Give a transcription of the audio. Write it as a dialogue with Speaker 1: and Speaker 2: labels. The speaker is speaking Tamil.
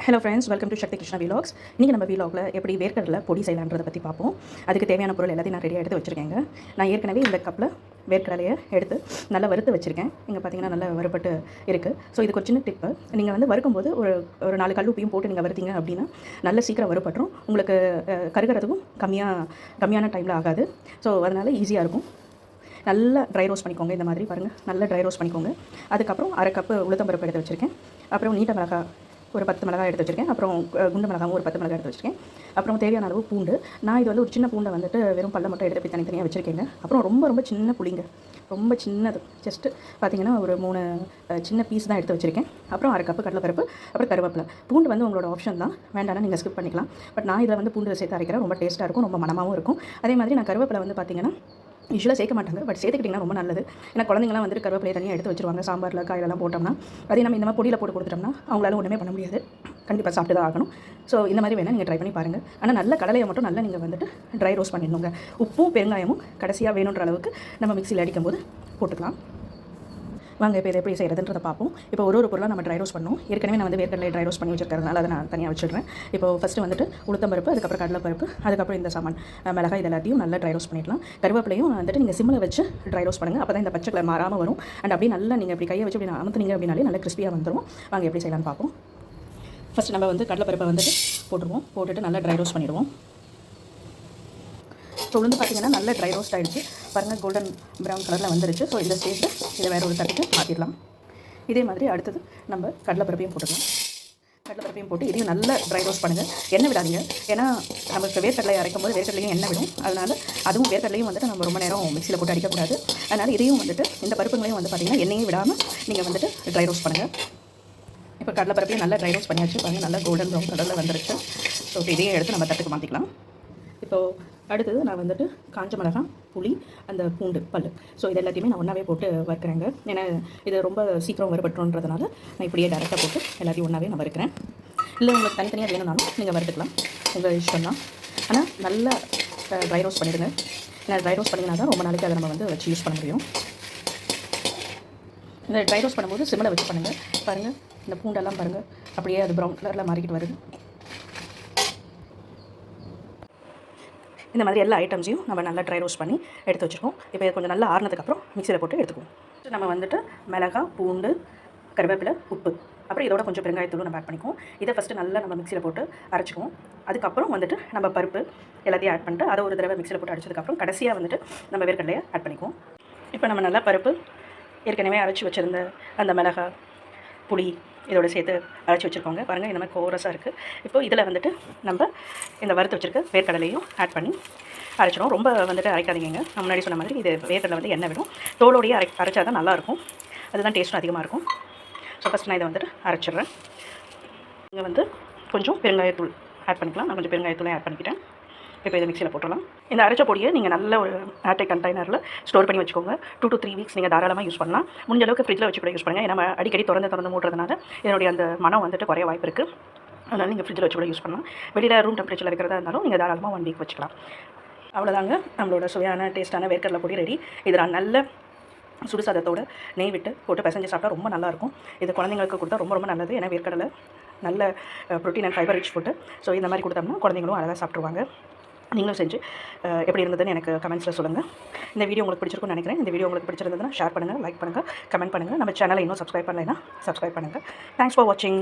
Speaker 1: Hello friends, welcome to Shakti Krishna vlogs. இன்றைக்கி நம்ம விலாகில் எப்படி வேர்க்கடலை பொடி செய்யலான்றதை பற்றி பார்ப்போம். அதுக்கு தேவையான பொருள் எல்லாத்தையும் நான் ரெடியாக எடுத்து வச்சுருக்கேங்க. நான் ஏற்கனவே இந்த கப்பில் வேர்க்கடலையை எடுத்து நல்லா வறுத்து வச்சுருக்கேன். இங்கே பார்த்தீங்கன்னா நல்லா வறுப்பட்டு இருக்குது. ஸோ இதுக்கு ஒரு சின்ன டிப்பு, நீங்கள் வந்து வறுக்கும்போது ஒரு 4 கல் உப்பையும் போட்டு நீங்கள் வறுத்தீங்க அப்படின்னா நல்ல சீக்கிரம் வறுப்பட்டுரும். உங்களுக்கு கருகிறதுக்கும் கம்மியான டைமில் ஆகாது. ஸோ அதனால் ஈஸியாக இருக்கும். நல்லா ட்ரை ரோஸ்ட் பண்ணிக்கோங்க. இந்த மாதிரி பாருங்கள், நல்லா ட்ரை ரோஸ்ட் பண்ணிக்கோங்க. அதுக்கப்புறம் 1/2 கப்பு உளுத்தம்பருப்பு எடுத்து வச்சுருக்கேன். அப்புறம் நீட்ட மிளகாய் ஒரு 10 மிளகாய் எடுத்து வச்சுருக்கேன். அப்புறம் குண்டு மிளகாவும் ஒரு 10 மிளகாய் எடுத்து வச்சுருக்கேன். அப்புறம் தேவையான அளவு பூண்டு. நான் இது வந்து ஒரு சின்ன பூண்டை வந்துட்டு வெறும் பல்ல மட்டும் எடுத்து போய் தனித்தனியாக வச்சுருக்கேங்க. அப்புறம் ரொம்ப சின்ன புளிங்க, ரொம்ப சின்னது, ஜஸ்ட்டு பார்த்தீங்கன்னா ஒரு 3 சின்ன பீஸ் தான் எடுத்து வச்சுருக்கேன். அப்புறம் 1/2 கப்பு கடலைப்பருப்பு, அப்புறம் கருவேப்பிலை. பூண்டு வந்து உங்களோட ஆப்ஷன் தான், வேண்டாம்னா நீங்கள் ஸ்கிப் பண்ணிக்கலாம். பட் நான் இதில் வந்து பூண்டு சேர்த்து அரைக்கிறேன். ரொம்ப டேஸ்ட்டாக இருக்கும், ரொம்ப மனமாகவும் இருக்கும். அதே மாதிரி நான் கருவேப்பிலை வந்து பார்த்தீங்கன்னா யூஸ்வலாக சேர்க்க மாட்டாங்க, பட் சேர்த்துக்கிட்டிங்கன்னா ரொம்ப நல்லது. ஏன்னா குழந்தைங்களாம் வந்துட்டு கருவேப்பிலையை தனியாக எடுத்து வச்சுருவாங்க. சாம்பாரில் காயிலெல்லாம் போட்டோம்னா அதே நம்ம இந்த மாதிரி பொடியில் போட்டு கொடுத்துட்டோம்னா அவங்களால ஒன்றுமே பண்ண முடியாது. கண்டிப்பாக சாப்பிட்டு தான் ஆகணும். ஸோ இந்த மாதிரி வேணால் நீங்கள் ட்ரை பண்ணி பாருங்கள். ஆனால் நல்ல கடலையை மட்டும் நல்லா நீங்கள் வந்துட்டு ட்ரை ரோஸ்ட் பண்ணிடணுங்க. உப்பும் பெருங்காயமும் கடைசியாக வேணுன்ற அளவுக்கு நம்ம மிக்சியில் அடிக்கும்போது போட்டுக்கலாம். வாங்க இப்போ இதை எப்படி செய்கிறதுன்றதை பார்ப்போம். இப்போ ஒரு பொருளாக நம்ம ட்ரை ரோஸ்ட் பண்ணணும். ஏற்கனவே நான் வந்து வேர்க்கடலை ட்ரை ரோஸ்ட் பண்ணி வச்சிருக்கிறதுனால அதை நான் தனியாக வச்சுடுறேன். இப்போ ஃபஸ்ட்டு வந்துட்டு உளுத்தம்பருப்பு, அதுக்கப்புறம் கடலைப்பருப்பு, அதுக்கப்புறம் இந்த சாமான் மிளகாய், இது எல்லாத்தையும் நல்லா ட்ரை ரோஸ்ட் பண்ணிடலாம். கருவேப்பிலையும் வந்துட்டு நீங்கள் சிம்மில் வச்சு ட்ரை ரோஸ்ட் பண்ணுங்கள். அப்போ தான் இந்த பச்சை கலர் மாறாமல் வரும். அண்ட் அப்படியே நல்லா நீங்கள் இப்படி கையை வச்சு அப்படி அமுத்துனீங்க அப்படின்னாலே நல்லா கிறிஸ்பியாக வந்துடும். வாங்க எப்படி செய்யலாம்னு பார்ப்போம். ஃபஸ்ட்டு நம்ம வந்து கடலைப்பருப்பை வந்துட்டு போட்டுட்டு நல்லா ட்ரை ரோஸ்ட் பண்ணிடுவோம். ஸோ உளுந்து பார்த்திங்கன்னா நல்லா ட்ரை ரோஸ்ட் ஆகிடுச்சு. பாருங்கள், கோல்டன் ப்ரௌன் கலரில் வந்துருச்சு. ஸோ இந்த ஸ்டேஜில் இதை வேறு ஒரு தட்டுக்கு மாற்றிடலாம். இதே மாதிரி அடுத்தது நம்ம கடலைப்பருப்பையும் போட்டுக்கலாம். கடலைப்பருப்பையும் போட்டு இதையும் நல்லா ட்ரை ரோஸ்ட் பண்ணுங்கள். எண்ணெய் விடாதீங்க. ஏன்னா நமக்கு வேர்க்கடலை அரைக்கும் போது வேர்க்கடலையும் எண்ணெய் விடும். அதனால் அதுவும் வேர்க்கடலையும் வந்துட்டு நம்ம ரொம்ப நேரம் மிக்சியில் போட்டு அடிக்கக்கூடாது. அதனால் இதையும் வந்துட்டு இந்த பருப்புங்களையும் வந்து பார்த்திங்கன்னா எண்ணெயும் விடாமல் நீங்கள் வந்துட்டு ட்ரை ரோஸ்ட் பண்ணுங்கள். இப்போ கடலைப்பருப்பையும் நல்லா ட்ரை ரோஸ்ட் பண்ணியாச்சு. பாருங்கள், நல்லா கோல்டன் ப்ரௌன் கலரில் வந்துருச்சு. ஸோ இதையும் எடுத்து நம்ம தட்டுக்கு மாற்றிக்கலாம். இப்போது அடுத்தது நான் வந்துட்டு காஞ்ச மிளகாய், புளி, அந்த பூண்டு பல், ஸோ இது எல்லாத்தையுமே நான் ஒன்றாவே போட்டு வறுக்கிறேங்க. ஏன்னா இது ரொம்ப சீக்கிரம் வறுபட்டுன்றதுனால நான் இப்படியே டேரெக்டாக போட்டு எல்லாத்தையும் ஒன்றாவே நான் வறுக்கிறேன். இல்லை உங்களுக்கு தனித்தனியாக வேணும்னாலும் நீங்கள் வறுத்துக்கலாம், உங்கள் இஷ்டம் தான். ஆனால் நல்லா ட்ரை ரோஸ்ட் பண்ணிடுங்க. ஏன்னா ட்ரை ரோஸ்ட் பண்ணிங்கன்னா தான் ரொம்ப நாளைக்கு அதை நம்ம வந்து வச்சு யூஸ் பண்ண முடியும். இந்த ட்ரை ரோஸ்ட் பண்ணும்போது சிம்மில் வச்சு பண்ணுங்கள். பாருங்கள், இந்த பூண்டெல்லாம் பாருங்கள் அப்படியே அது ப்ரௌன் கலரில் மாறிக்கிட்டு வருது. இந்த மாதிரி எல்லா ஐட்டம்ஸையும் நம்ம நல்லா ட்ரை ரோஸ்ட் பண்ணி எடுத்து வச்சுருக்கோம். இப்போ கொஞ்சம் நல்லா ஆறுனதுக்கப்புறம் மிக்சியில் போட்டு எடுத்துக்குவோம். நம்ம வந்துட்டு மிளகாய், பூண்டு, கருவேப்பிலை, உப்பு, அப்புறம் இதோட கொஞ்சம் பெருங்காயத்தூளும் நம்ம ஆட் பண்ணிக்குவோம். இதை ஃபஸ்ட்டு நல்லா நம்ம மிக்சியில் போட்டு அரைச்சிக்குவோம். அதுக்கப்புறம் வந்துட்டு நம்ம பருப்பு எல்லாத்தையும் ஆட் பண்ணிட்டு அதை ஒரு தடவை மிக்சியில் போட்டு அரைச்சதுக்கப்புறம் கடைசியாக வந்துட்டு நம்ம வேர்க்கடலையை ஆட் பண்ணிக்குவோம். இப்போ நம்ம நல்லா பருப்பு, ஏற்கனவே அரைச்சி வச்சுருந்த அந்த மிளகாய், புளி இதோட சேர்த்து அரைச்சி வச்சுருக்கோங்க. பாருங்கள், இந்த மாதிரி கோரஸாக இருக்குது. இப்போ இதில் வந்துட்டு நம்ம இந்த வறுத்து வச்சுருக்க வேர்க்கடலையும் ஆட் பண்ணி அரைச்சிடும். ரொம்ப வந்துட்டு அரைக்காதீங்க. நான் முன்னாடி சொன்ன மாதிரி இது வேர்க்கடலை வந்து எண்ணெய் விடும். தோலோடையே அரைச்சா தான் நல்லாயிருக்கும். அதுதான் டேஸ்ட்டும் அதிகமாக இருக்கும். ஸோ ஃபஸ்ட் நான் இதை வந்துட்டு அரைச்சிட்றேன். இங்கே வந்து கொஞ்சம் பெருங்காயத்தூள் ஆட் பண்ணிக்கலாம். நான் கொஞ்சம் பெருங்காயத்தூளையும் ஆட் பண்ணிக்கிட்டேன். இப்போ இதை மிக்சியில் போட்டுடலாம். இந்த அரைச்ச பொடியை நீங்கள் நல்ல ஒரு ஏர்டைட் கண்டெய்னரில் ஸ்டோர் பண்ணி வச்சுக்கோங்க. 2 to 3 வீக்ஸ் நீங்கள் தாராளமாக யூஸ் பண்ணலாம். முடிஞ்ச அளவுக்கு ஃப்ரிட்ஜில் வச்சு கூட யூஸ் பண்ணுங்கள். ஏன்னா அடிக்கடி திறந்து மூடுறதுனால இதனுடைய அந்த மனம் வந்துட்டு குறைய வாய்ப்பு இருக்குது. அதனால் நீங்கள் ஃப்ரிட்ஜில் வச்சு கூட யூஸ் பண்ணலாம். வெளியில் ரூம் டெம்பரேச்சரில் இருக்கிறதா இருந்தாலும் நீங்கள் தாராளமாக 1 வீக் வச்சுக்கலாம். அவ்வளோதாங்க, நம்மளோட சுவையான டேஸ்ட்டான வேர்க்கடலை பொடி ரெடி. இது நான் நல்ல சுடுசாதத்தோடு நெய் விட்டு போட்டு பிசைஞ்சு சாப்பிட்டா ரொம்ப நல்லாயிருக்கும். இது குழந்தைங்களுக்கு கொடுத்தா ரொம்ப நல்லது. ஏன்னா வேர்க்கடலை நல்ல protein and fibre rich food. So இந்த மாதிரி கொடுத்தோம்னா குழந்தைங்களும் அழகாக சாப்பிட்ருவாங்க. நீங்களும் செஞ்சு எப்படி இருந்ததுன்னு எனக்கு கமெண்ட்ஸில் சொல்லுங்கள். இந்த வீடியோ உங்களுக்கு பிடிச்சிருக்குன்னு நினைக்கிறேன். இந்த வீடியோ உங்களுக்கு பிடிச்சிருந்ததுன்னா ஷேர் பண்ணுங்கள், லைக் பண்ணுங்கள், கமெண்ட் பண்ணுங்கள். நம்ம சேனலை இன்னும் சப்ஸ்கிரைப் பண்ணலைன்னா சப்ஸ்கிரைப் பண்ணுங்கள். தேங்க்ஸ் ஃபார் வாட்சிங்.